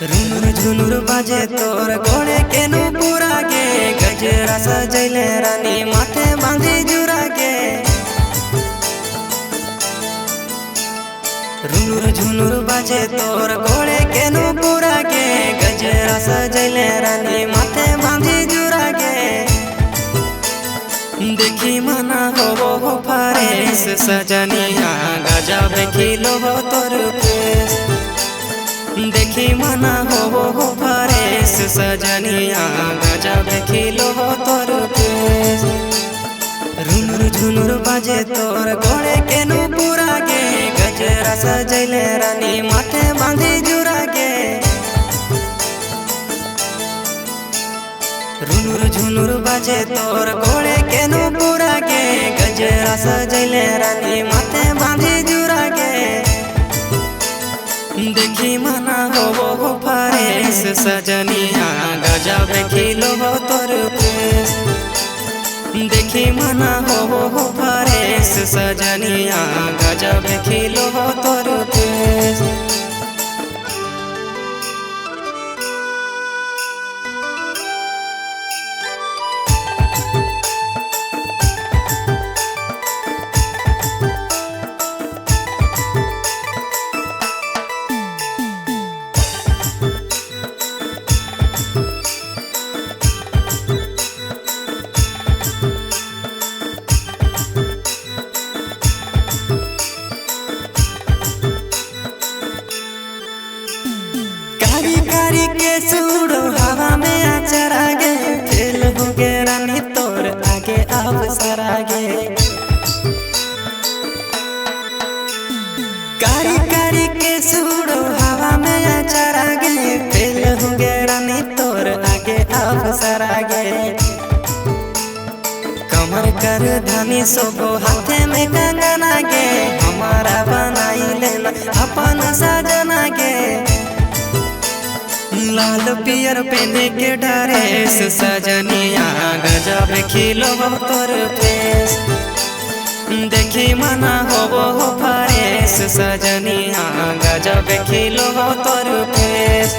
रुनुर झुनुर बाजे तोर गोड़े केनु पूरा गे गजरा सजैले रानी माथे बांधी जुरा गे। रुनुर झुनुर बाजे तोर गोड़े केनु पूरा गे गजरा सजैले रानी माथे बांधी जुरा गे। देखी मना हो फारेस सजनिया गजब खिलो हो तोर पेश। देखी मना हो फारेस सजनिया गजब खिलो हो तोर पेश। रुनुर झुनुर बाजे तोर गोड़े केनु पूरा गे गजरा सजैले रानी माथे बांधी जुरा गे। रुनुर झुनुर बाजे तोर गोड़े केनु पूरा गे गजरा सजैले रानी माथे बांधी जुरा गे। देखी मना हो फारेस सजनिया गजब खिलो हो तोर पेश। देखी मना हो फारेस सजनिया गजब खिलो हो तोर पेश। कारी के सूड़ो हवा में आचरा गे फेल हो गे रानी तोर आगे अवसर आगे। कारी के सूड़ो हवा में आचरा गे फेल हो गे रानी तोर आगे अवसर आगे। कमर कर धनी सोबो हाथे में कंगना गे हमारा बनाई लेना अपन सजना गे। लाल पियर पहने के ड्रेस सजनिया गजब खिलो हो तोर पेश। देखी मना हो फारेस सजनिया गजब खिलो हो तोर पेश।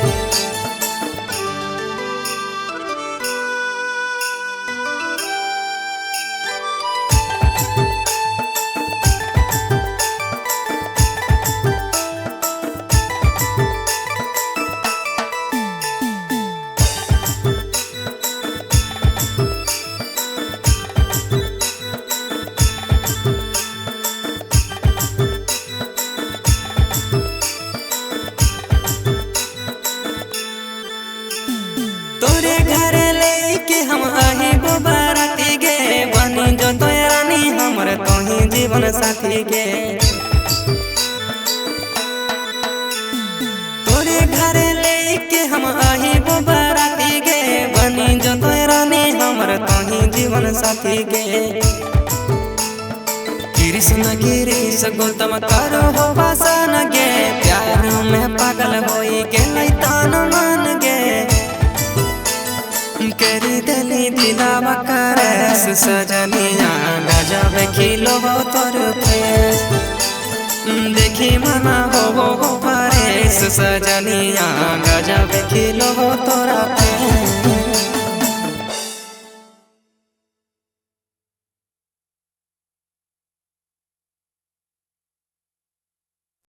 तोरे घर लेके हम आही बाराती गे बनी जो तो रानी हमर तोही जीवन साथी गे। तोरे घर लेके हम आही बाराती गे बनी जो तो रानी हमर तोही जीवन साथी गे। कृष्ण गिरीश गौतम करो हो भाषण गे प्यार में पागल होई गे तान मान गे। करी दली दिलावा करस सजनिया गजब खिलो हो तोर पेश। देखी मना हो फारेस सजनिया गजब खिलो हो तोरा।